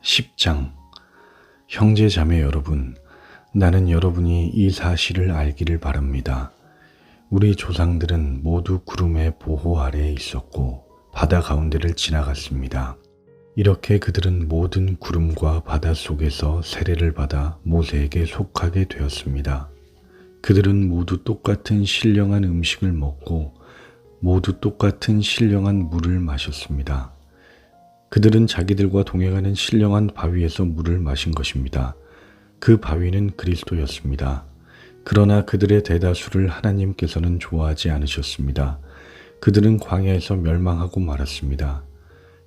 10장. 형제 자매 여러분, 나는 여러분이 이 사실을 알기를 바랍니다. 우리 조상들은 모두 구름의 보호 아래에 있었고 바다 가운데를 지나갔습니다. 이렇게 그들은 모든 구름과 바다 속에서 세례를 받아 모세에게 속하게 되었습니다. 그들은 모두 똑같은 신령한 음식을 먹고 모두 똑같은 신령한 물을 마셨습니다. 그들은 자기들과 동행하는 신령한 바위에서 물을 마신 것입니다. 그 바위는 그리스도였습니다. 그러나 그들의 대다수를 하나님께서는 좋아하지 않으셨습니다. 그들은 광야에서 멸망하고 말았습니다.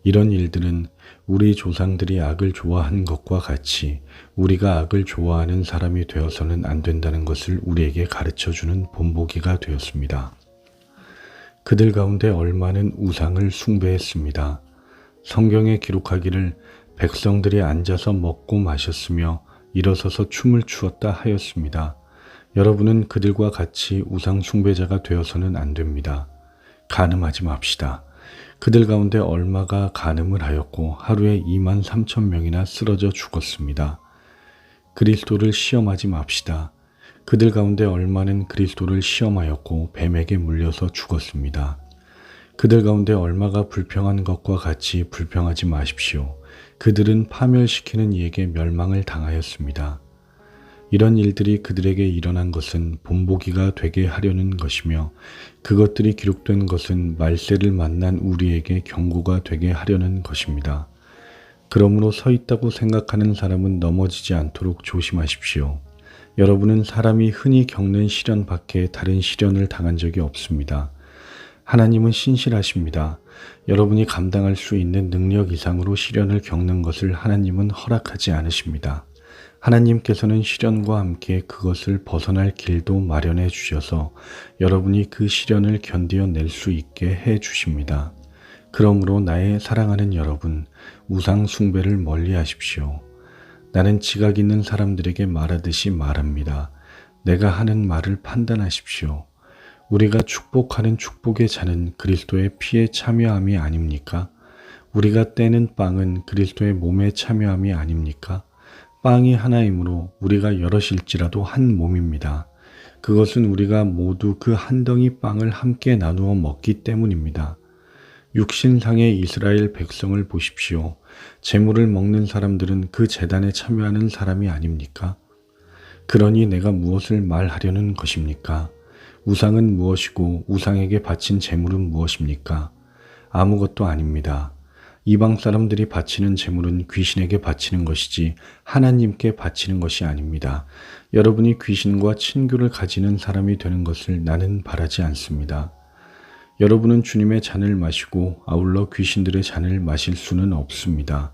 이런 일들은 우리 조상들이 악을 좋아한 것과 같이 우리가 악을 좋아하는 사람이 되어서는 안 된다는 것을 우리에게 가르쳐주는 본보기가 되었습니다. 그들 가운데 얼마는 우상을 숭배했습니다. 성경에 기록하기를 백성들이 앉아서 먹고 마셨으며 일어서서 춤을 추었다 하였습니다. 여러분은 그들과 같이 우상 숭배자가 되어서는 안 됩니다. 간음하지 맙시다. 그들 가운데 얼마가 간음을 하였고 하루에 23,000명이나 쓰러져 죽었습니다. 그리스도를 시험하지 맙시다. 그들 가운데 얼마는 그리스도를 시험하였고 뱀에게 물려서 죽었습니다. 그들 가운데 얼마가 불평한 것과 같이 불평하지 마십시오. 그들은 파멸시키는 이에게 멸망을 당하였습니다. 이런 일들이 그들에게 일어난 것은 본보기가 되게 하려는 것이며 그것들이 기록된 것은 말세를 만난 우리에게 경고가 되게 하려는 것입니다. 그러므로 서 있다고 생각하는 사람은 넘어지지 않도록 조심하십시오. 여러분은 사람이 흔히 겪는 시련 밖에 다른 시련을 당한 적이 없습니다. 하나님은 신실하십니다. 여러분이 감당할 수 있는 능력 이상으로 시련을 겪는 것을 하나님은 허락하지 않으십니다. 하나님께서는 시련과 함께 그것을 벗어날 길도 마련해 주셔서 여러분이 그 시련을 견디어낼 수 있게 해 주십니다. 그러므로 나의 사랑하는 여러분, 우상 숭배를 멀리 하십시오. 나는 지각 있는 사람들에게 말하듯이 말합니다. 내가 하는 말을 판단하십시오. 우리가 축복하는 축복의 잔은 그리스도의 피에 참여함이 아닙니까? 우리가 떼는 빵은 그리스도의 몸에 참여함이 아닙니까? 빵이 하나이므로 우리가 여럿일지라도 한 몸입니다. 그것은 우리가 모두 그 한 덩이 빵을 함께 나누어 먹기 때문입니다. 육신상의 이스라엘 백성을 보십시오. 제물을 먹는 사람들은 그 제단에 참여하는 사람이 아닙니까? 그러니 내가 무엇을 말하려는 것입니까? 우상은 무엇이고 우상에게 바친 제물은 무엇입니까? 아무것도 아닙니다. 이방 사람들이 바치는 제물은 귀신에게 바치는 것이지 하나님께 바치는 것이 아닙니다. 여러분이 귀신과 친교를 가지는 사람이 되는 것을 나는 바라지 않습니다. 여러분은 주님의 잔을 마시고 아울러 귀신들의 잔을 마실 수는 없습니다.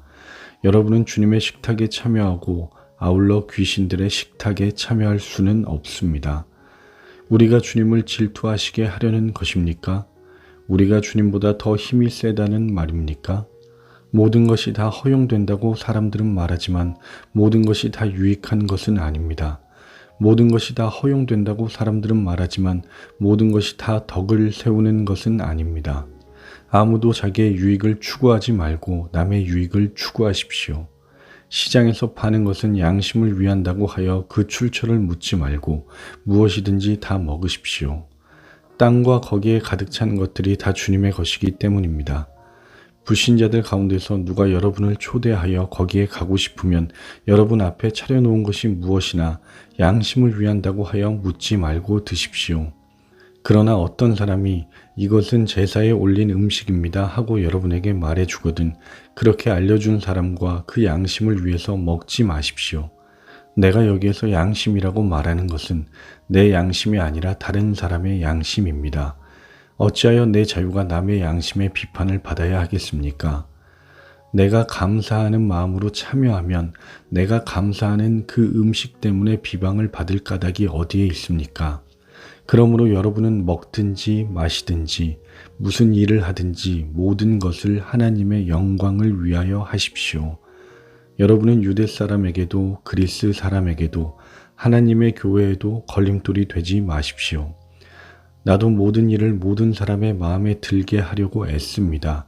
여러분은 주님의 식탁에 참여하고 아울러 귀신들의 식탁에 참여할 수는 없습니다. 우리가 주님을 질투하시게 하려는 것입니까? 우리가 주님보다 더 힘이 세다는 말입니까? 모든 것이 다 허용된다고 사람들은 말하지만 모든 것이 다 유익한 것은 아닙니다. 모든 것이 다 허용된다고 사람들은 말하지만 모든 것이 다 덕을 세우는 것은 아닙니다. 아무도 자기의 유익을 추구하지 말고 남의 유익을 추구하십시오. 시장에서 파는 것은 양심을 위한다고 하여 그 출처를 묻지 말고 무엇이든지 다 먹으십시오. 땅과 거기에 가득 찬 것들이 다 주님의 것이기 때문입니다. 불신자들 가운데서 누가 여러분을 초대하여 거기에 가고 싶으면 여러분 앞에 차려놓은 것이 무엇이나 양심을 위한다고 하여 묻지 말고 드십시오. 그러나 어떤 사람이 이것은 제사에 올린 음식입니다 하고 여러분에게 말해주거든 그렇게 알려준 사람과 그 양심을 위해서 먹지 마십시오. 내가 여기에서 양심이라고 말하는 것은 내 양심이 아니라 다른 사람의 양심입니다. 어찌하여 내 자유가 남의 양심의 비판을 받아야 하겠습니까? 내가 감사하는 마음으로 참여하면 내가 감사하는 그 음식 때문에 비방을 받을 까닭이 어디에 있습니까? 그러므로 여러분은 먹든지 마시든지 무슨 일을 하든지 모든 것을 하나님의 영광을 위하여 하십시오. 여러분은 유대 사람에게도 그리스 사람에게도 하나님의 교회에도 걸림돌이 되지 마십시오. 나도 모든 일을 모든 사람의 마음에 들게 하려고 애씁니다.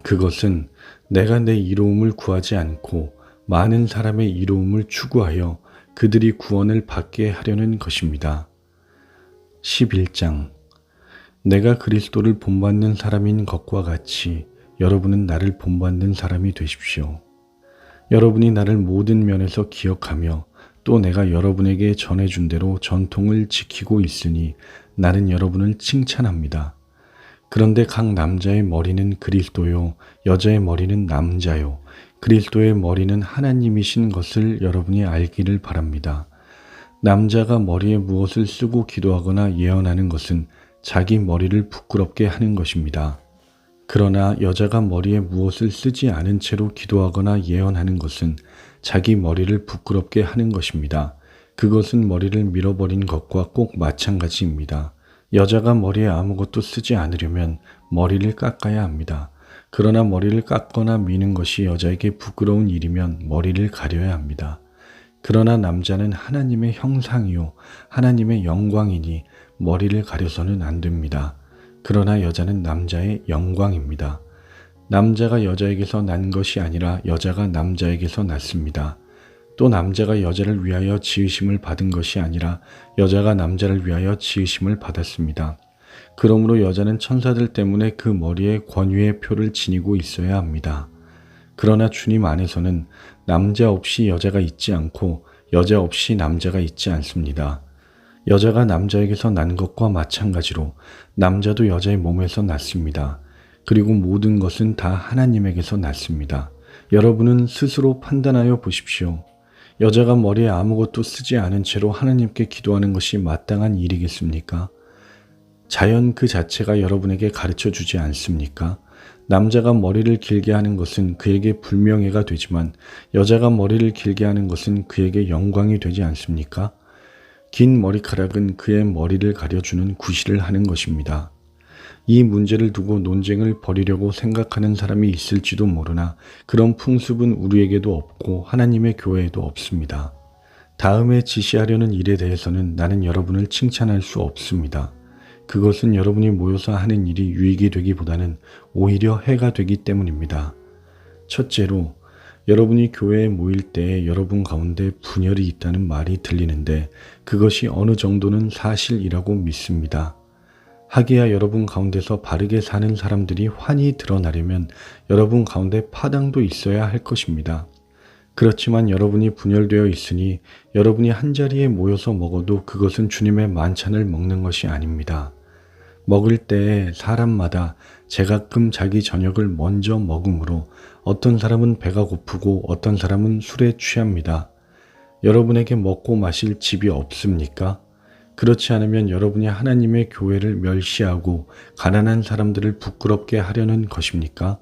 그것은 내가 내 이로움을 구하지 않고 많은 사람의 이로움을 추구하여 그들이 구원을 받게 하려는 것입니다. 11장. 내가 그리스도를 본받는 사람인 것과 같이 여러분은 나를 본받는 사람이 되십시오. 여러분이 나를 모든 면에서 기억하며 또 내가 여러분에게 전해준 대로 전통을 지키고 있으니 나는 여러분을 칭찬합니다. 그런데 각 남자의 머리는 그리스도요, 여자의 머리는 남자요, 그리스도의 머리는 하나님이신 것을 여러분이 알기를 바랍니다. 남자가 머리에 무엇을 쓰고 기도하거나 예언하는 것은 자기 머리를 부끄럽게 하는 것입니다. 그러나 여자가 머리에 무엇을 쓰지 않은 채로 기도하거나 예언하는 것은 자기 머리를 부끄럽게 하는 것입니다. 그것은 머리를 밀어버린 것과 꼭 마찬가지입니다. 여자가 머리에 아무것도 쓰지 않으려면 머리를 깎아야 합니다. 그러나 머리를 깎거나 미는 것이 여자에게 부끄러운 일이면 머리를 가려야 합니다. 그러나 남자는 하나님의 형상이요 하나님의 영광이니 머리를 가려서는 안 됩니다. 그러나 여자는 남자의 영광입니다. 남자가 여자에게서 난 것이 아니라 여자가 남자에게서 났습니다. 또 남자가 여자를 위하여 지으심을 받은 것이 아니라 여자가 남자를 위하여 지으심을 받았습니다. 그러므로 여자는 천사들 때문에 그 머리에 권위의 표를 지니고 있어야 합니다. 그러나 주님 안에서는 남자 없이 여자가 있지 않고 여자 없이 남자가 있지 않습니다. 여자가 남자에게서 난 것과 마찬가지로 남자도 여자의 몸에서 났습니다. 그리고 모든 것은 다 하나님에게서 났습니다. 여러분은 스스로 판단하여 보십시오. 여자가 머리에 아무것도 쓰지 않은 채로 하나님께 기도하는 것이 마땅한 일이겠습니까? 자연 그 자체가 여러분에게 가르쳐 주지 않습니까? 남자가 머리를 길게 하는 것은 그에게 불명예가 되지만 여자가 머리를 길게 하는 것은 그에게 영광이 되지 않습니까? 긴 머리카락은 그의 머리를 가려주는 구실을 하는 것입니다. 이 문제를 두고 논쟁을 벌이려고 생각하는 사람이 있을지도 모르나 그런 풍습은 우리에게도 없고 하나님의 교회에도 없습니다. 다음에 지시하려는 일에 대해서는 나는 여러분을 칭찬할 수 없습니다. 그것은 여러분이 모여서 하는 일이 유익이 되기보다는 오히려 해가 되기 때문입니다. 첫째로, 여러분이 교회에 모일 때에 여러분 가운데 분열이 있다는 말이 들리는데 그것이 어느 정도는 사실이라고 믿습니다. 하기야 여러분 가운데서 바르게 사는 사람들이 환히 드러나려면 여러분 가운데 파당도 있어야 할 것입니다. 그렇지만 여러분이 분열되어 있으니 여러분이 한자리에 모여서 먹어도 그것은 주님의 만찬을 먹는 것이 아닙니다. 먹을 때에 사람마다 제가끔 자기 저녁을 먼저 먹으므로 어떤 사람은 배가 고프고 어떤 사람은 술에 취합니다. 여러분에게 먹고 마실 집이 없습니까? 그렇지 않으면 여러분이 하나님의 교회를 멸시하고 가난한 사람들을 부끄럽게 하려는 것입니까?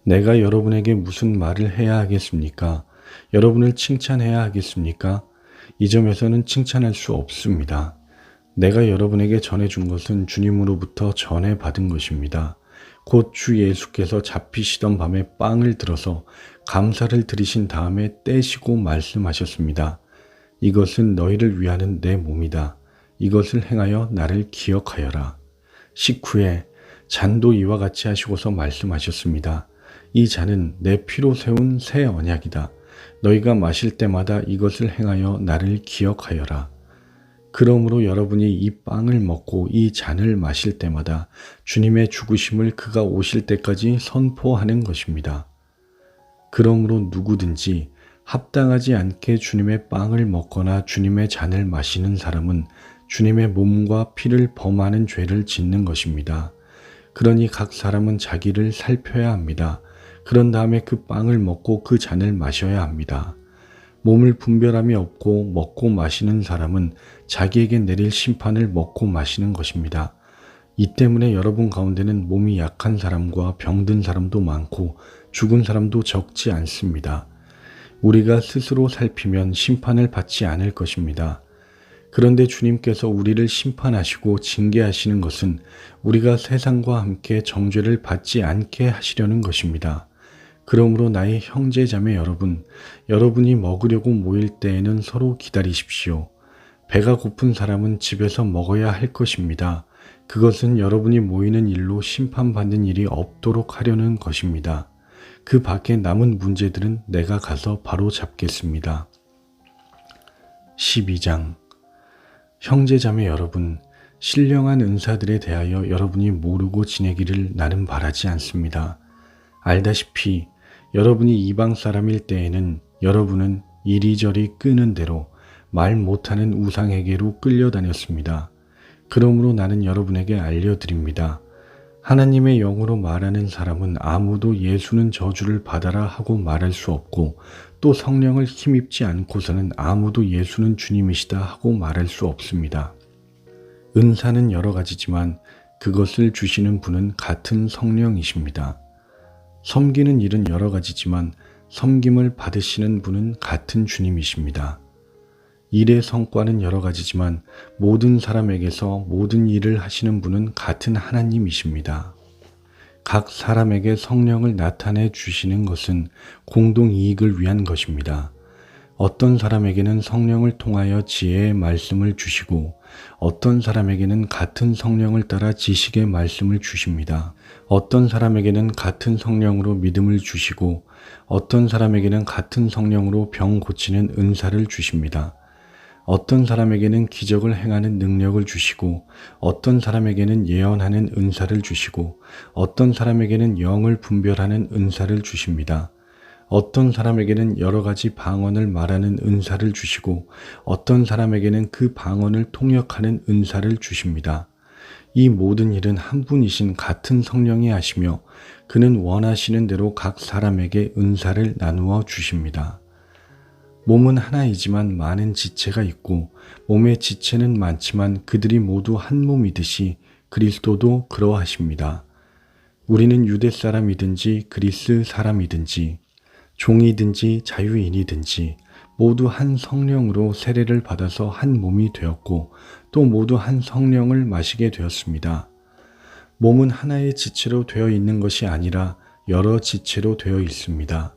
내가 여러분에게 무슨 말을 해야 하겠습니까? 여러분을 칭찬해야 하겠습니까? 이 점에서는 칭찬할 수 없습니다. 내가 여러분에게 전해준 것은 주님으로부터 전해받은 것입니다. 곧 주 예수께서 잡히시던 밤에 빵을 들어서 감사를 드리신 다음에 떼시고 말씀하셨습니다. 이것은 너희를 위하는 내 몸이다. 이것을 행하여 나를 기억하여라. 식후에 잔도 이와 같이 하시고서 말씀하셨습니다. 이 잔은 내 피로 세운 새 언약이다. 너희가 마실 때마다 이것을 행하여 나를 기억하여라. 그러므로 여러분이 이 빵을 먹고 이 잔을 마실 때마다 주님의 죽으심을 그가 오실 때까지 선포하는 것입니다. 그러므로 누구든지 합당하지 않게 주님의 빵을 먹거나 주님의 잔을 마시는 사람은 주님의 몸과 피를 범하는 죄를 짓는 것입니다. 그러니 각 사람은 자기를 살펴야 합니다. 그런 다음에 그 빵을 먹고 그 잔을 마셔야 합니다. 몸을 분별함이 없고 먹고 마시는 사람은 자기에게 내릴 심판을 먹고 마시는 것입니다. 이 때문에 여러분 가운데는 몸이 약한 사람과 병든 사람도 많고 죽은 사람도 적지 않습니다. 우리가 스스로 살피면 심판을 받지 않을 것입니다. 그런데 주님께서 우리를 심판하시고 징계하시는 것은 우리가 세상과 함께 정죄를 받지 않게 하시려는 것입니다. 그러므로 나의 형제 자매 여러분, 여러분이 먹으려고 모일 때에는 서로 기다리십시오. 배가 고픈 사람은 집에서 먹어야 할 것입니다. 그것은 여러분이 모이는 일로 심판받는 일이 없도록 하려는 것입니다. 그 밖에 남은 문제들은 내가 가서 바로 잡겠습니다. 12장. 형제자매 여러분, 신령한 은사들에 대하여 여러분이 모르고 지내기를 나는 바라지 않습니다. 알다시피 여러분이 이방 사람일 때에는 여러분은 이리저리 끄는 대로 말 못하는 우상에게로 끌려다녔습니다. 그러므로 나는 여러분에게 알려드립니다. 하나님의 영으로 말하는 사람은 아무도 예수는 저주를 받아라 하고 말할 수 없고 또 성령을 힘입지 않고서는 아무도 예수는 주님이시다 하고 말할 수 없습니다. 은사는 여러 가지지만 그것을 주시는 분은 같은 성령이십니다. 섬기는 일은 여러 가지지만 섬김을 받으시는 분은 같은 주님이십니다. 일의 성과는 여러 가지지만 모든 사람에게서 모든 일을 하시는 분은 같은 하나님이십니다. 각 사람에게 성령을 나타내 주시는 것은 공동 이익을 위한 것입니다. 어떤 사람에게는 성령을 통하여 지혜의 말씀을 주시고 어떤 사람에게는 같은 성령을 따라 지식의 말씀을 주십니다. 어떤 사람에게는 같은 성령으로 믿음을 주시고 어떤 사람에게는 같은 성령으로 병 고치는 은사를 주십니다. 어떤 사람에게는 기적을 행하는 능력을 주시고 어떤 사람에게는 예언하는 은사를 주시고 어떤 사람에게는 영을 분별하는 은사를 주십니다. 어떤 사람에게는 여러 가지 방언을 말하는 은사를 주시고 어떤 사람에게는 그 방언을 통역하는 은사를 주십니다. 이 모든 일은 한 분이신 같은 성령이 하시며 그는 원하시는 대로 각 사람에게 은사를 나누어 주십니다. 몸은 하나이지만 많은 지체가 있고 몸의 지체는 많지만 그들이 모두 한 몸이듯이 그리스도도 그러하십니다. 우리는 유대 사람이든지 그리스 사람이든지 종이든지 자유인이든지 모두 한 성령으로 세례를 받아서 한 몸이 되었고 또 모두 한 성령을 마시게 되었습니다. 몸은 하나의 지체로 되어 있는 것이 아니라 여러 지체로 되어 있습니다.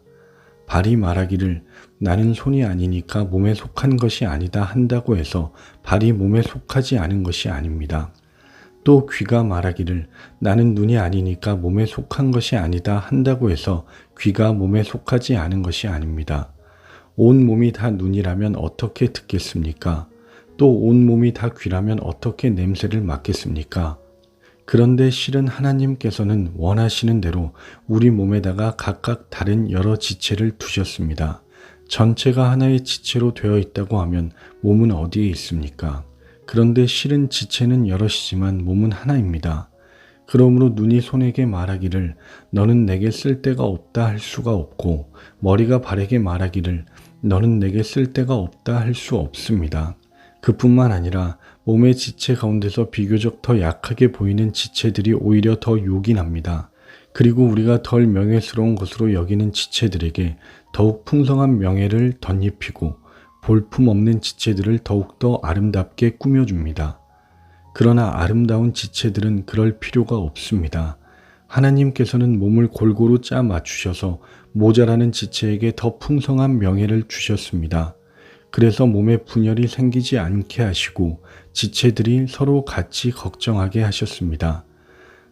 발이 말하기를 나는 손이 아니니까 몸에 속한 것이 아니다 한다고 해서 발이 몸에 속하지 않은 것이 아닙니다. 또 귀가 말하기를 나는 눈이 아니니까 몸에 속한 것이 아니다 한다고 해서 귀가 몸에 속하지 않은 것이 아닙니다. 온 몸이 다 눈이라면 어떻게 듣겠습니까? 또 온 몸이 다 귀라면 어떻게 냄새를 맡겠습니까? 그런데 실은 하나님께서는 원하시는 대로 우리 몸에다가 각각 다른 여러 지체를 두셨습니다. 전체가 하나의 지체로 되어 있다고 하면 몸은 어디에 있습니까? 그런데 실은 지체는 여럿이지만 몸은 하나입니다. 그러므로 눈이 손에게 말하기를 너는 내게 쓸데가 없다 할 수가 없고 머리가 발에게 말하기를 너는 내게 쓸데가 없다 할 수 없습니다. 그뿐만 아니라 몸의 지체 가운데서 비교적 더 약하게 보이는 지체들이 오히려 더 요긴합니다. 그리고 우리가 덜 명예스러운 것으로 여기는 지체들에게 더욱 풍성한 명예를 덧입히고 볼품없는 지체들을 더욱더 아름답게 꾸며줍니다. 그러나 아름다운 지체들은 그럴 필요가 없습니다. 하나님께서는 몸을 골고루 짜 맞추셔서 모자라는 지체에게 더 풍성한 명예를 주셨습니다. 그래서 몸에 분열이 생기지 않게 하시고 지체들이 서로 같이 걱정하게 하셨습니다.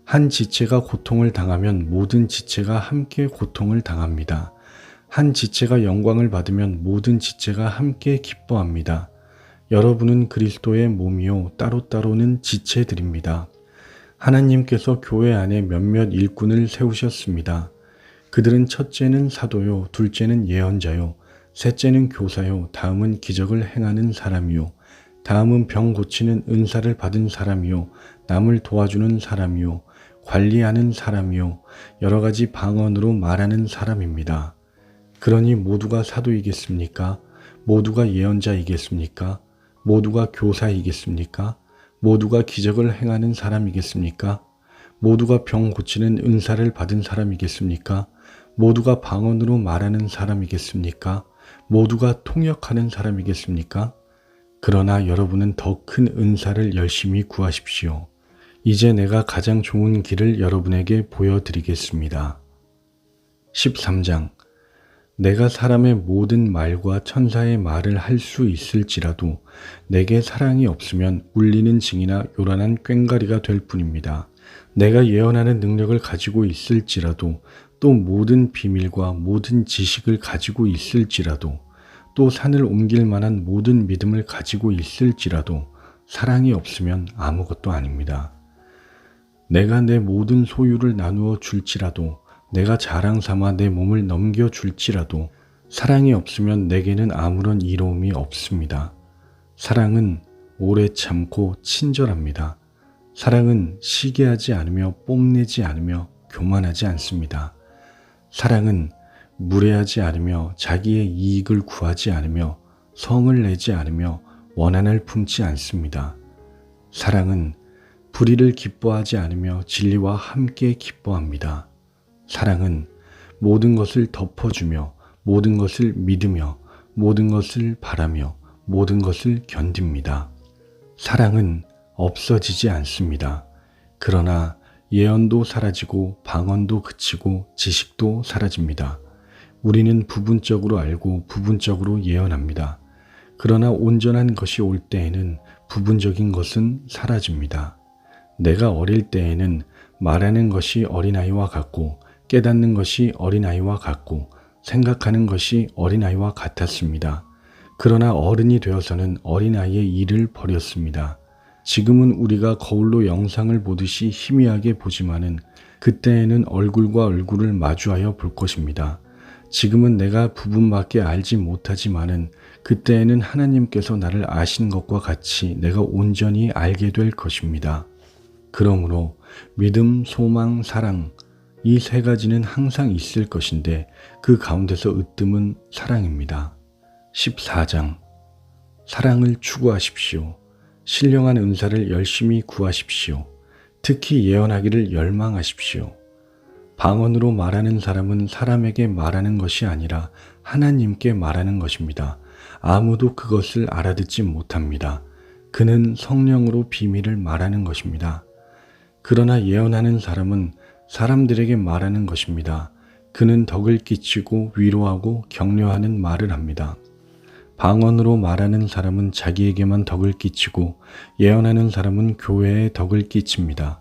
한 지체가 고통을 당하면 모든 지체가 함께 고통을 당합니다. 한 지체가 영광을 받으면 모든 지체가 함께 기뻐합니다. 여러분은 그리스도의 몸이요 따로따로는 지체들입니다. 하나님께서 교회 안에 몇몇 일꾼을 세우셨습니다. 그들은 첫째는 사도요, 둘째는 예언자요, 셋째는 교사요, 다음은 기적을 행하는 사람이요, 다음은 병 고치는 은사를 받은 사람이요, 남을 도와주는 사람이요, 관리하는 사람이요, 여러 가지 방언으로 말하는 사람입니다. 그러니 모두가 사도이겠습니까? 모두가 예언자이겠습니까? 모두가 교사이겠습니까? 모두가 기적을 행하는 사람이겠습니까? 모두가 병 고치는 은사를 받은 사람이겠습니까? 모두가 방언으로 말하는 사람이겠습니까? 모두가 통역하는 사람이겠습니까? 그러나 여러분은 더 큰 은사를 열심히 구하십시오. 이제 내가 가장 좋은 길을 여러분에게 보여드리겠습니다. 13장. 내가 사람의 모든 말과 천사의 말을 할 수 있을지라도 내게 사랑이 없으면 울리는 징이나 요란한 꽹과리가 될 뿐입니다. 내가 예언하는 능력을 가지고 있을지라도 또 모든 비밀과 모든 지식을 가지고 있을지라도, 또 산을 옮길 만한 모든 믿음을 가지고 있을지라도 사랑이 없으면 아무것도 아닙니다. 내가 내 모든 소유를 나누어 줄지라도, 내가 자랑 삼아 내 몸을 넘겨 줄지라도 사랑이 없으면 내게는 아무런 이로움이 없습니다. 사랑은 오래 참고 친절합니다. 사랑은 시기하지 않으며 뽐내지 않으며 교만하지 않습니다. 사랑은 무례하지 않으며 자기의 이익을 구하지 않으며 성을 내지 않으며 원한을 품지 않습니다. 사랑은 불의를 기뻐하지 않으며 진리와 함께 기뻐합니다. 사랑은 모든 것을 덮어주며 모든 것을 믿으며 모든 것을 바라며 모든 것을 견딥니다. 사랑은 없어지지 않습니다. 그러나 예언도 사라지고 방언도 그치고 지식도 사라집니다. 우리는 부분적으로 알고 부분적으로 예언합니다. 그러나 온전한 것이 올 때에는 부분적인 것은 사라집니다. 내가 어릴 때에는 말하는 것이 어린아이와 같고 깨닫는 것이 어린아이와 같고 생각하는 것이 어린아이와 같았습니다. 그러나 어른이 되어서는 어린아이의 일을 버렸습니다. 지금은 우리가 거울로 영상을 보듯이 희미하게 보지만은 그때에는 얼굴과 얼굴을 마주하여 볼 것입니다. 지금은 내가 부분밖에 알지 못하지만은 그때에는 하나님께서 나를 아신 것과 같이 내가 온전히 알게 될 것입니다. 그러므로 믿음, 소망, 사랑, 이 세 가지는 항상 있을 것인데 그 가운데서 으뜸은 사랑입니다. 14장. 사랑을 추구하십시오. 신령한 은사를 열심히 구하십시오. 특히 예언하기를 열망하십시오. 방언으로 말하는 사람은 사람에게 말하는 것이 아니라 하나님께 말하는 것입니다. 아무도 그것을 알아듣지 못합니다. 그는 성령으로 비밀을 말하는 것입니다. 그러나 예언하는 사람은 사람들에게 말하는 것입니다. 그는 덕을 끼치고 위로하고 격려하는 말을 합니다. 방언으로 말하는 사람은 자기에게만 덕을 끼치고 예언하는 사람은 교회에 덕을 끼칩니다.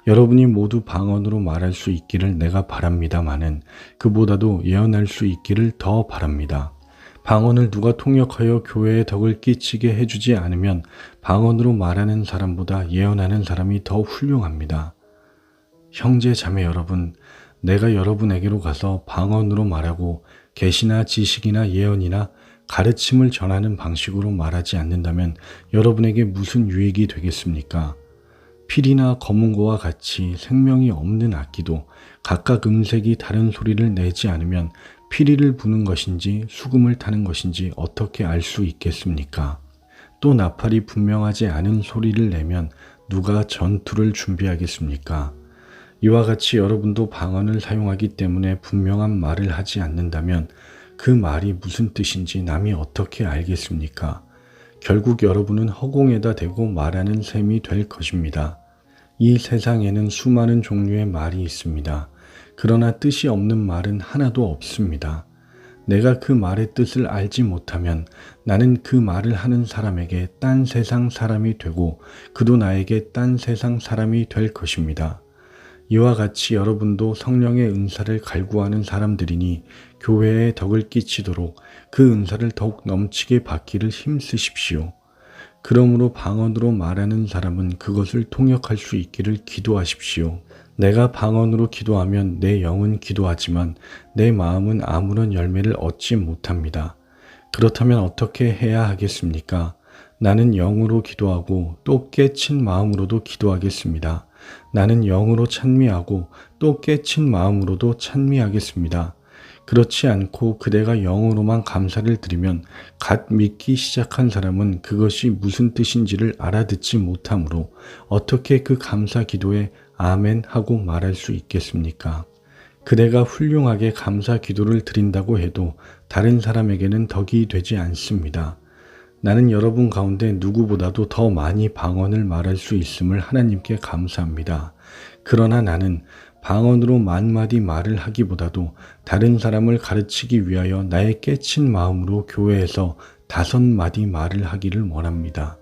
여러분이 모두 방언으로 말할 수 있기를 내가 바랍니다마는 그보다도 예언할 수 있기를 더 바랍니다. 방언을 누가 통역하여 교회에 덕을 끼치게 해주지 않으면 방언으로 말하는 사람보다 예언하는 사람이 더 훌륭합니다. 형제 자매 여러분, 내가 여러분에게로 가서 방언으로 말하고 계시나 지식이나 예언이나 가르침을 전하는 방식으로 말하지 않는다면 여러분에게 무슨 유익이 되겠습니까? 필이나 검은고와 같이 생명이 없는 악기도 각각 음색이 다른 소리를 내지 않으면 피리를 부는 것인지 수금을 타는 것인지 어떻게 알 수 있겠습니까? 또 나팔이 분명하지 않은 소리를 내면 누가 전투를 준비하겠습니까? 이와 같이 여러분도 방언을 사용하기 때문에 분명한 말을 하지 않는다면 그 말이 무슨 뜻인지 남이 어떻게 알겠습니까? 결국 여러분은 허공에다 대고 말하는 셈이 될 것입니다. 이 세상에는 수많은 종류의 말이 있습니다. 그러나 뜻이 없는 말은 하나도 없습니다. 내가 그 말의 뜻을 알지 못하면 나는 그 말을 하는 사람에게 딴 세상 사람이 되고 그도 나에게 딴 세상 사람이 될 것입니다. 이와 같이 여러분도 성령의 은사를 갈구하는 사람들이니 교회에 덕을 끼치도록 그 은사를 더욱 넘치게 받기를 힘쓰십시오. 그러므로 방언으로 말하는 사람은 그것을 통역할 수 있기를 기도하십시오. 내가 방언으로 기도하면 내 영은 기도하지만 내 마음은 아무런 열매를 얻지 못합니다. 그렇다면 어떻게 해야 하겠습니까? 나는 영으로 기도하고 또 깨친 마음으로도 기도하겠습니다. 나는 영으로 찬미하고 또 깨친 마음으로도 찬미하겠습니다. 그렇지 않고 그대가 영으로만 감사를 드리면 갓 믿기 시작한 사람은 그것이 무슨 뜻인지를 알아듣지 못하므로 어떻게 그 감사 기도에 아멘 하고 말할 수 있겠습니까? 그대가 훌륭하게 감사 기도를 드린다고 해도 다른 사람에게는 덕이 되지 않습니다. 나는 여러분 가운데 누구보다도 더 많이 방언을 말할 수 있음을 하나님께 감사합니다. 그러나 나는 방언으로 만마디 말을 하기보다도 다른 사람을 가르치기 위하여 나의 깨친 마음으로 교회에서 5마디 말을 하기를 원합니다.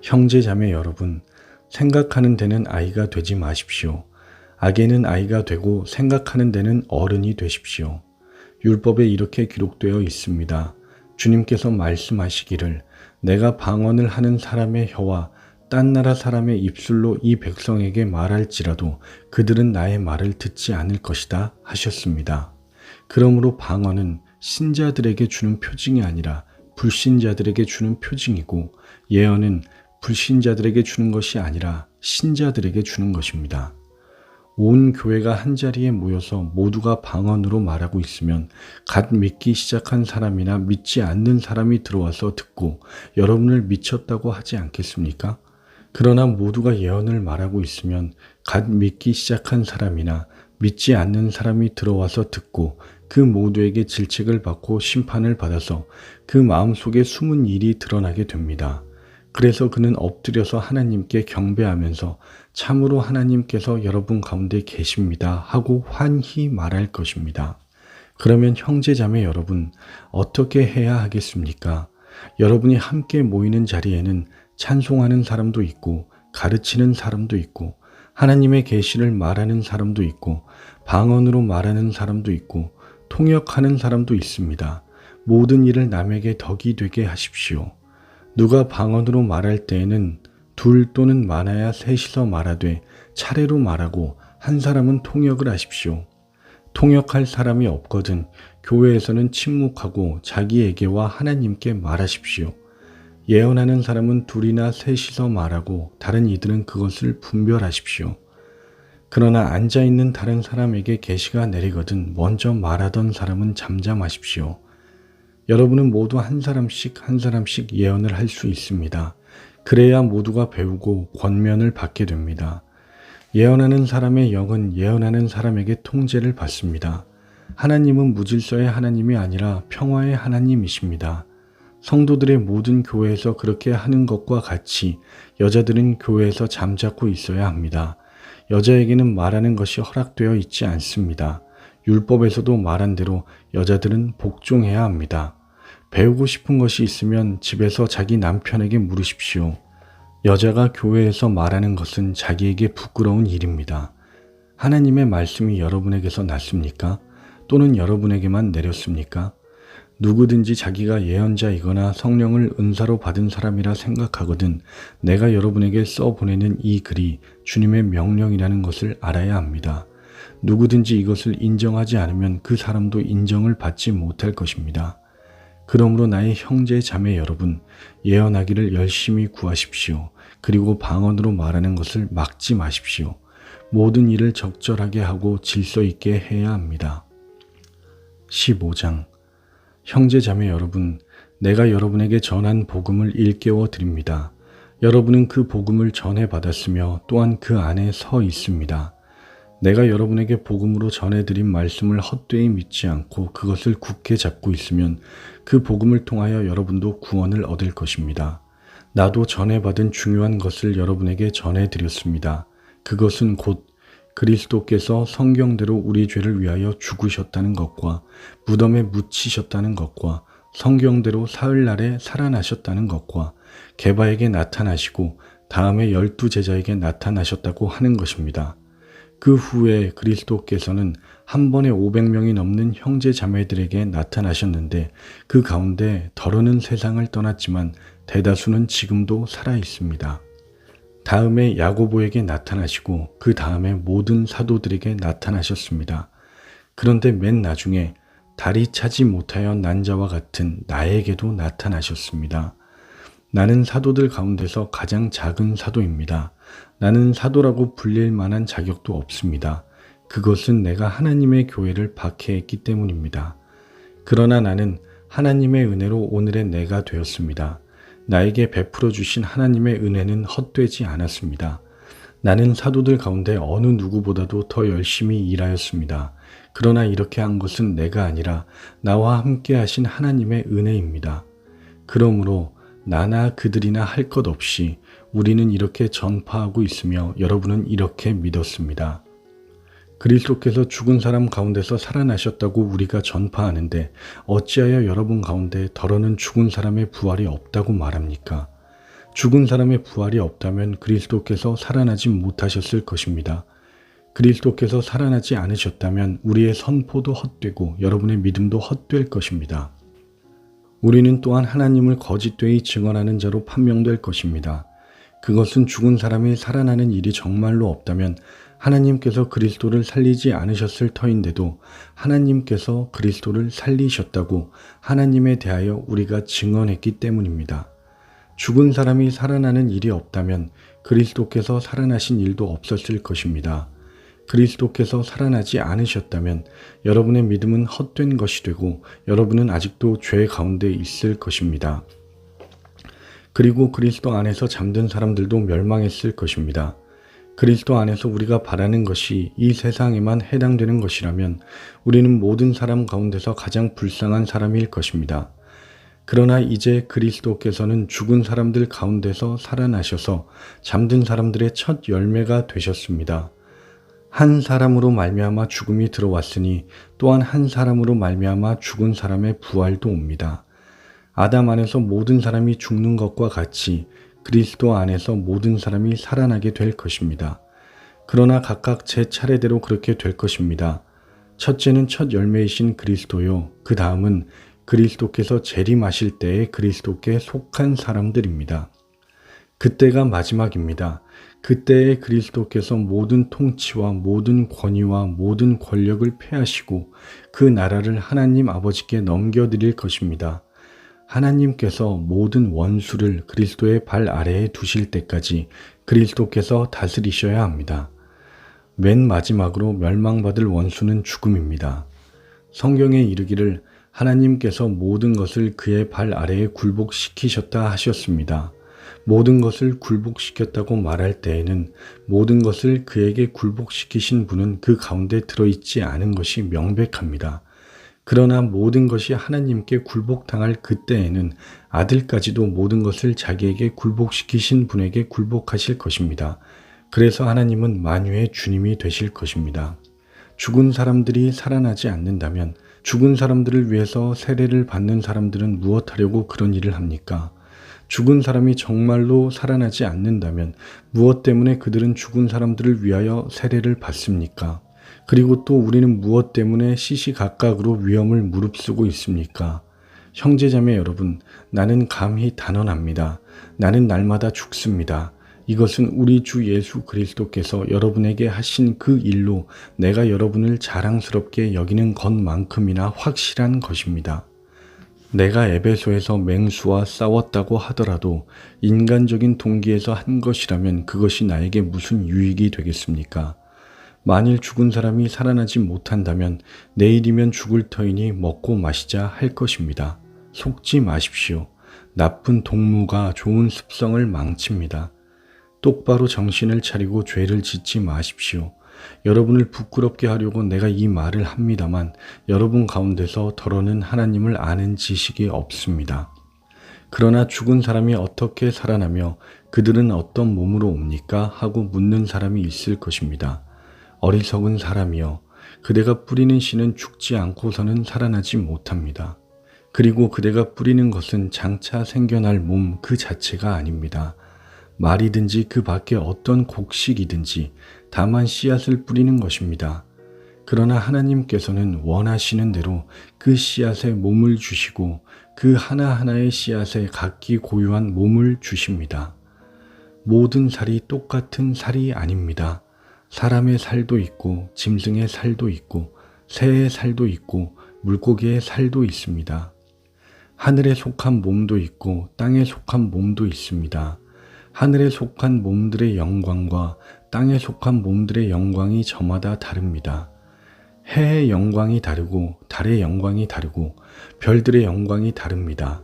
형제 자매 여러분, 생각하는 데는 아이가 되지 마십시오. 악에는 아이가 되고 생각하는 데는 어른이 되십시오. 율법에 이렇게 기록되어 있습니다. 주님께서 말씀하시기를 내가 방언을 하는 사람의 혀와 딴 나라 사람의 입술로 이 백성에게 말할지라도 그들은 나의 말을 듣지 않을 것이다 하셨습니다. 그러므로 방언은 신자들에게 주는 표징이 아니라 불신자들에게 주는 표징이고 예언은 불신자들에게 주는 것이 아니라 신자들에게 주는 것입니다. 온 교회가 한자리에 모여서 모두가 방언으로 말하고 있으면 갓 믿기 시작한 사람이나 믿지 않는 사람이 들어와서 듣고 여러분을 미쳤다고 하지 않겠습니까? 그러나 모두가 예언을 말하고 있으면 갓 믿기 시작한 사람이나 믿지 않는 사람이 들어와서 듣고 그 모두에게 질책을 받고 심판을 받아서 그 마음속에 숨은 일이 드러나게 됩니다. 그래서 그는 엎드려서 하나님께 경배하면서 참으로 하나님께서 여러분 가운데 계십니다 하고 환히 말할 것입니다. 그러면 형제자매 여러분, 어떻게 해야 하겠습니까? 여러분이 함께 모이는 자리에는 찬송하는 사람도 있고 가르치는 사람도 있고 하나님의 계시를 말하는 사람도 있고 방언으로 말하는 사람도 있고 통역하는 사람도 있습니다. 모든 일을 남에게 덕이 되게 하십시오. 누가 방언으로 말할 때에는 둘 또는 많아야 셋이서 말하되 차례로 말하고 한 사람은 통역을 하십시오. 통역할 사람이 없거든 교회에서는 침묵하고 자기에게와 하나님께 말하십시오. 예언하는 사람은 둘이나 셋이서 말하고 다른 이들은 그것을 분별하십시오. 그러나 앉아있는 다른 사람에게 계시가 내리거든 먼저 말하던 사람은 잠잠하십시오. 여러분은 모두 한 사람씩 예언을 할 수 있습니다. 그래야 모두가 배우고 권면을 받게 됩니다. 예언하는 사람의 영은 예언하는 사람에게 통제를 받습니다. 하나님은 무질서의 하나님이 아니라 평화의 하나님이십니다. 성도들의 모든 교회에서 그렇게 하는 것과 같이 여자들은 교회에서 잠자코 있어야 합니다. 여자에게는 말하는 것이 허락되어 있지 않습니다. 율법에서도 말한 대로 여자들은 복종해야 합니다. 배우고 싶은 것이 있으면 집에서 자기 남편에게 물으십시오. 여자가 교회에서 말하는 것은 자기에게 부끄러운 일입니다. 하나님의 말씀이 여러분에게서 났습니까? 또는 여러분에게만 내렸습니까? 누구든지 자기가 예언자이거나 성령을 은사로 받은 사람이라 생각하거든 내가 여러분에게 써보내는 이 글이 주님의 명령이라는 것을 알아야 합니다. 누구든지 이것을 인정하지 않으면 그 사람도 인정을 받지 못할 것입니다. 그러므로 나의 형제 자매 여러분, 예언하기를 열심히 구하십시오. 그리고 방언으로 말하는 것을 막지 마십시오. 모든 일을 적절하게 하고 질서 있게 해야 합니다. 15장 형제 자매 여러분, 내가 여러분에게 전한 복음을 일깨워 드립니다. 여러분은 그 복음을 전해받았으며 또한 그 안에 서 있습니다. 내가 여러분에게 복음으로 전해드린 말씀을 헛되이 믿지 않고 그것을 굳게 잡고 있으면 그 복음을 통하여 여러분도 구원을 얻을 것입니다. 나도 전해받은 중요한 것을 여러분에게 전해드렸습니다. 그것은 곧 그리스도께서 성경대로 우리 죄를 위하여 죽으셨다는 것과 무덤에 묻히셨다는 것과 성경대로 사흘날에 살아나셨다는 것과 게바에게 나타나시고 다음에 12제자에게 나타나셨다고 하는 것입니다. 그 후에 그리스도께서는 한 번에 500명이 넘는 형제 자매들에게 나타나셨는데 그 가운데 더러는 세상을 떠났지만 대다수는 지금도 살아 있습니다. 다음에 야고보에게 나타나시고 그 다음에 모든 사도들에게 나타나셨습니다. 그런데 맨 나중에 다리 차지 못하여 난 자와 같은 나에게도 나타나셨습니다. 나는 사도들 가운데서 가장 작은 사도입니다. 나는 사도라고 불릴 만한 자격도 없습니다. 그것은 내가 하나님의 교회를 박해했기 때문입니다. 그러나 나는 하나님의 은혜로 오늘의 내가 되었습니다. 나에게 베풀어 주신 하나님의 은혜는 헛되지 않았습니다. 나는 사도들 가운데 어느 누구보다도 더 열심히 일하였습니다. 그러나 이렇게 한 것은 내가 아니라 나와 함께 하신 하나님의 은혜입니다. 그러므로 나나 그들이나 할 것 없이 우리는 이렇게 전파하고 있으며 여러분은 이렇게 믿었습니다. 그리스도께서 죽은 사람 가운데서 살아나셨다고 우리가 전파하는데 어찌하여 여러분 가운데 더러는 죽은 사람의 부활이 없다고 말합니까? 죽은 사람의 부활이 없다면 그리스도께서 살아나지 못하셨을 것입니다. 그리스도께서 살아나지 않으셨다면 우리의 선포도 헛되고 여러분의 믿음도 헛될 것입니다. 우리는 또한 하나님을 거짓되이 증언하는 자로 판명될 것입니다. 그것은 죽은 사람이 살아나는 일이 정말로 없다면 하나님께서 그리스도를 살리지 않으셨을 터인데도 하나님께서 그리스도를 살리셨다고 하나님에 대하여 우리가 증언했기 때문입니다. 죽은 사람이 살아나는 일이 없다면 그리스도께서 살아나신 일도 없었을 것입니다. 그리스도께서 살아나지 않으셨다면 여러분의 믿음은 헛된 것이 되고 여러분은 아직도 죄 가운데 있을 것입니다. 그리고 그리스도 안에서 잠든 사람들도 멸망했을 것입니다. 그리스도 안에서 우리가 바라는 것이 이 세상에만 해당되는 것이라면 우리는 모든 사람 가운데서 가장 불쌍한 사람일 것입니다. 그러나 이제 그리스도께서는 죽은 사람들 가운데서 살아나셔서 잠든 사람들의 첫 열매가 되셨습니다. 한 사람으로 말미암아 죽음이 들어왔으니 또한 한 사람으로 말미암아 죽은 사람의 부활도 옵니다. 아담 안에서 모든 사람이 죽는 것과 같이 그리스도 안에서 모든 사람이 살아나게 될 것입니다. 그러나 각각 제 차례대로 그렇게 될 것입니다. 첫째는 첫 열매이신 그리스도요. 그 다음은 그리스도께서 재림하실 때에 그리스도께 속한 사람들입니다. 그때가 마지막입니다. 그때에 그리스도께서 모든 통치와 모든 권위와 모든 권력을 폐하시고 그 나라를 하나님 아버지께 넘겨드릴 것입니다. 하나님께서 모든 원수를 그리스도의 발 아래에 두실 때까지 그리스도께서 다스리셔야 합니다. 맨 마지막으로 멸망받을 원수는 죽음입니다. 성경에 이르기를 하나님께서 모든 것을 그의 발 아래에 굴복시키셨다 하셨습니다. 모든 것을 굴복시켰다고 말할 때에는 모든 것을 그에게 굴복시키신 분은 그 가운데 들어있지 않은 것이 명백합니다. 그러나 모든 것이 하나님께 굴복당할 그때에는 아들까지도 모든 것을 자기에게 굴복시키신 분에게 굴복하실 것입니다. 그래서 하나님은 만유의 주님이 되실 것입니다. 죽은 사람들이 살아나지 않는다면 죽은 사람들을 위해서 세례를 받는 사람들은 무엇하려고 그런 일을 합니까? 죽은 사람이 정말로 살아나지 않는다면 무엇 때문에 그들은 죽은 사람들을 위하여 세례를 받습니까? 그리고 또 우리는 무엇 때문에 시시각각으로 위험을 무릅쓰고 있습니까? 형제자매 여러분, 나는 감히 단언합니다. 나는 날마다 죽습니다. 이것은 우리 주 예수 그리스도께서 여러분에게 하신 그 일로 내가 여러분을 자랑스럽게 여기는 것만큼이나 확실한 것입니다. 내가 에베소에서 맹수와 싸웠다고 하더라도 인간적인 동기에서 한 것이라면 그것이 나에게 무슨 유익이 되겠습니까? 만일 죽은 사람이 살아나지 못한다면 내일이면 죽을 터이니 먹고 마시자 할 것입니다. 속지 마십시오. 나쁜 동무가 좋은 습성을 망칩니다. 똑바로 정신을 차리고 죄를 짓지 마십시오. 여러분을 부끄럽게 하려고 내가 이 말을 합니다만 여러분 가운데서 더러는 하나님을 아는 지식이 없습니다. 그러나 죽은 사람이 어떻게 살아나며 그들은 어떤 몸으로 옵니까? 하고 묻는 사람이 있을 것입니다. 어리석은 사람이여, 그대가 뿌리는 씨는 죽지 않고서는 살아나지 못합니다. 그리고 그대가 뿌리는 것은 장차 생겨날 몸 그 자체가 아닙니다. 말이든지 그 밖에 어떤 곡식이든지 다만 씨앗을 뿌리는 것입니다. 그러나 하나님께서는 원하시는 대로 그 씨앗에 몸을 주시고 그 하나하나의 씨앗에 각기 고유한 몸을 주십니다. 모든 살이 똑같은 살이 아닙니다. 사람의 살도 있고 짐승의 살도 있고 새의 살도 있고 물고기의 살도 있습니다. 하늘에 속한 몸도 있고 땅에 속한 몸도 있습니다. 하늘에 속한 몸들의 영광과 땅에 속한 몸들의 영광이 저마다 다릅니다. 해의 영광이 다르고 달의 영광이 다르고 별들의 영광이 다릅니다.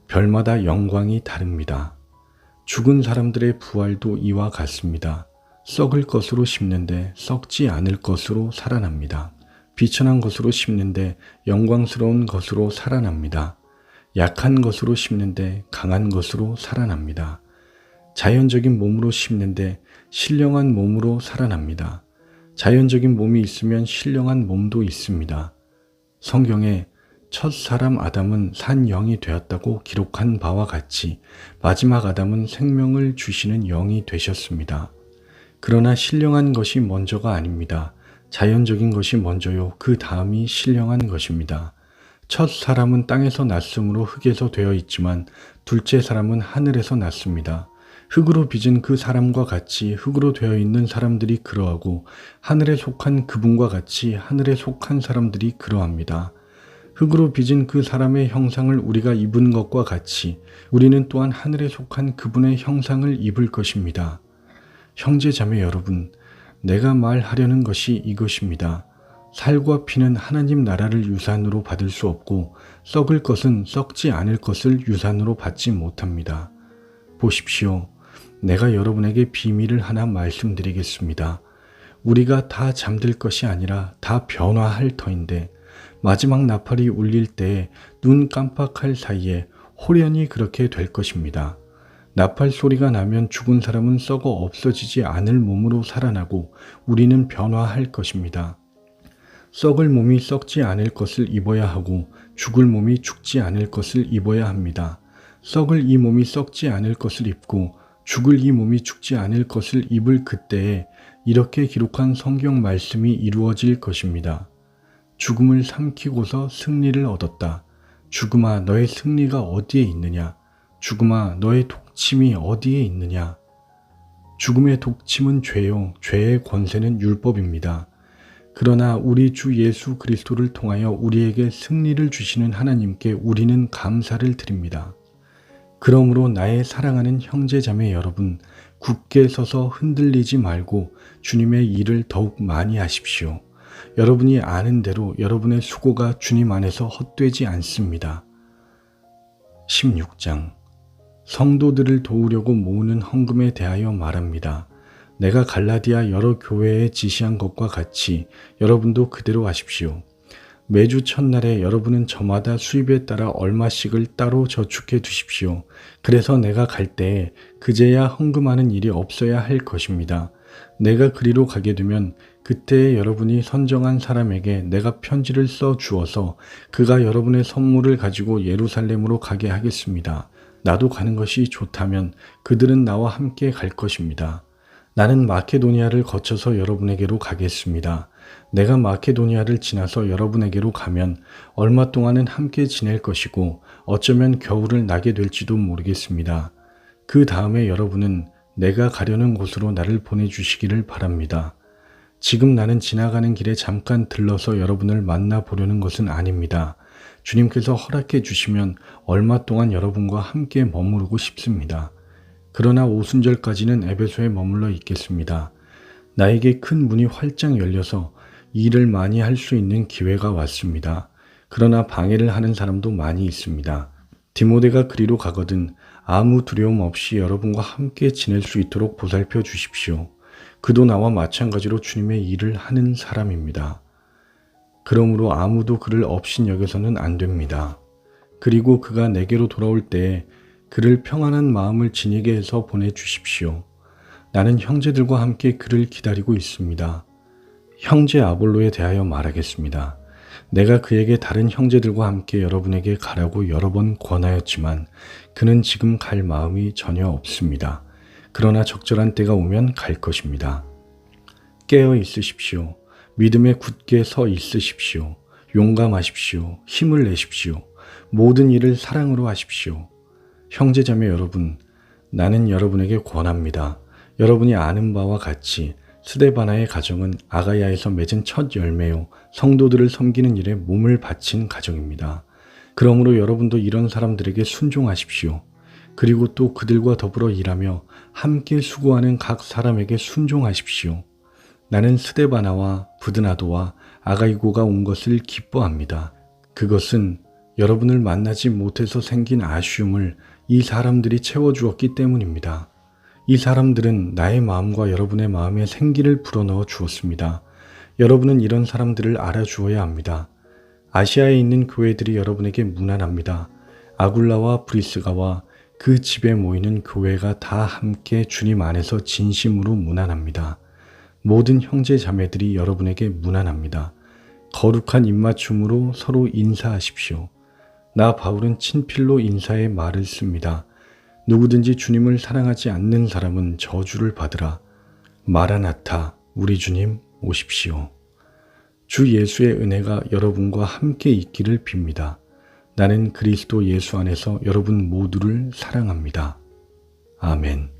별마다 영광이 다릅니다. 죽은 사람들의 부활도 이와 같습니다. 썩을 것으로 심는데 썩지 않을 것으로 살아납니다. 비천한 것으로 심는데 영광스러운 것으로 살아납니다. 약한 것으로 심는데 강한 것으로 살아납니다. 자연적인 몸으로 심는데 신령한 몸으로 살아납니다. 자연적인 몸이 있으면 신령한 몸도 있습니다. 성경에 첫 사람 아담은 산 영이 되었다고 기록한 바와 같이 마지막 아담은 생명을 주시는 영이 되셨습니다. 그러나 신령한 것이 먼저가 아닙니다. 자연적인 것이 먼저요. 그 다음이 신령한 것입니다. 첫 사람은 땅에서 났으므로 흙에서 되어 있지만 둘째 사람은 하늘에서 났습니다. 흙으로 빚은 그 사람과 같이 흙으로 되어 있는 사람들이 그러하고 하늘에 속한 그분과 같이 하늘에 속한 사람들이 그러합니다. 흙으로 빚은 그 사람의 형상을 우리가 입은 것과 같이 우리는 또한 하늘에 속한 그분의 형상을 입을 것입니다. 형제 자매 여러분, 내가 말하려는 것이 이것입니다. 살과 피는 하나님 나라를 유산으로 받을 수 없고 썩을 것은 썩지 않을 것을 유산으로 받지 못합니다. 보십시오. 내가 여러분에게 비밀을 하나 말씀드리겠습니다. 우리가 다 잠들 것이 아니라 다 변화할 터인데 마지막 나팔이 울릴 때에 눈 깜빡할 사이에 호련히 그렇게 될 것입니다. 나팔 소리가 나면 죽은 사람은 썩어 없어지지 않을 몸으로 살아나고 우리는 변화할 것입니다. 썩을 몸이 썩지 않을 것을 입어야 하고 죽을 몸이 죽지 않을 것을 입어야 합니다. 썩을 이 몸이 썩지 않을 것을 입고 죽을 이 몸이 죽지 않을 것을 입을 그때에 이렇게 기록한 성경 말씀이 이루어질 것입니다. 죽음을 삼키고서 승리를 얻었다. 죽음아, 너의 승리가 어디에 있느냐? 죽음아, 너의 독침이 어디에 있느냐? 죽음의 독침은 죄요, 죄의 권세는 율법입니다. 그러나 우리 주 예수 그리스도를 통하여 우리에게 승리를 주시는 하나님께 우리는 감사를 드립니다. 그러므로 나의 사랑하는 형제자매 여러분, 굳게 서서 흔들리지 말고 주님의 일을 더욱 많이 하십시오. 여러분이 아는 대로 여러분의 수고가 주님 안에서 헛되지 않습니다. 16장 성도들을 도우려고 모으는 헌금에 대하여 말합니다. 내가 갈라디아 여러 교회에 지시한 것과 같이 여러분도 그대로 하십시오. 매주 첫날에 여러분은 저마다 수입에 따라 얼마씩을 따로 저축해 두십시오. 그래서 내가 갈 때에 그제야 헌금하는 일이 없어야 할 것입니다. 내가 그리로 가게 되면 그때에 여러분이 선정한 사람에게 내가 편지를 써 주어서 그가 여러분의 선물을 가지고 예루살렘으로 가게 하겠습니다. 나도 가는 것이 좋다면 그들은 나와 함께 갈 것입니다. 나는 마케도니아를 거쳐서 여러분에게로 가겠습니다. 내가 마케도니아를 지나서 여러분에게로 가면 얼마 동안은 함께 지낼 것이고 어쩌면 겨울을 나게 될지도 모르겠습니다. 그 다음에 여러분은 내가 가려는 곳으로 나를 보내주시기를 바랍니다. 지금 나는 지나가는 길에 잠깐 들러서 여러분을 만나보려는 것은 아닙니다. 주님께서 허락해 주시면 얼마 동안 여러분과 함께 머무르고 싶습니다. 그러나 오순절까지는 에베소에 머물러 있겠습니다. 나에게 큰 문이 활짝 열려서 일을 많이 할 수 있는 기회가 왔습니다. 그러나 방해를 하는 사람도 많이 있습니다. 디모데가 그리로 가거든 아무 두려움 없이 여러분과 함께 지낼 수 있도록 보살펴 주십시오. 그도 나와 마찬가지로 주님의 일을 하는 사람입니다. 그러므로 아무도 그를 업신여겨서는 안 됩니다. 그리고 그가 내게로 돌아올 때에 그를 평안한 마음을 지니게 해서 보내주십시오. 나는 형제들과 함께 그를 기다리고 있습니다. 형제 아볼로에 대하여 말하겠습니다. 내가 그에게 다른 형제들과 함께 여러분에게 가라고 여러 번 권하였지만 그는 지금 갈 마음이 전혀 없습니다. 그러나 적절한 때가 오면 갈 것입니다. 깨어 있으십시오. 믿음에 굳게 서 있으십시오. 용감하십시오. 힘을 내십시오. 모든 일을 사랑으로 하십시오. 형제자매 여러분, 나는 여러분에게 권합니다. 여러분이 아는 바와 같이 스데바나의 가정은 아가야에서 맺은 첫 열매요, 성도들을 섬기는 일에 몸을 바친 가정입니다. 그러므로 여러분도 이런 사람들에게 순종하십시오. 그리고 또 그들과 더불어 일하며 함께 수고하는 각 사람에게 순종하십시오. 나는 스데바나와 부드나도와 아가이고가 온 것을 기뻐합니다. 그것은 여러분을 만나지 못해서 생긴 아쉬움을 이 사람들이 채워주었기 때문입니다. 이 사람들은 나의 마음과 여러분의 마음에 생기를 불어넣어 주었습니다. 여러분은 이런 사람들을 알아주어야 합니다. 아시아에 있는 교회들이 여러분에게 무난합니다. 아굴라와 브리스가와 그 집에 모이는 교회가 다 함께 주님 안에서 진심으로 무난합니다. 모든 형제 자매들이 여러분에게 무난합니다. 거룩한 입맞춤으로 서로 인사하십시오. 나 바울은 친필로 인사의 말을 씁니다. 누구든지 주님을 사랑하지 않는 사람은 저주를 받으라. 마라나타, 우리 주님 오십시오. 주 예수의 은혜가 여러분과 함께 있기를 빕니다. 나는 그리스도 예수 안에서 여러분 모두를 사랑합니다. 아멘.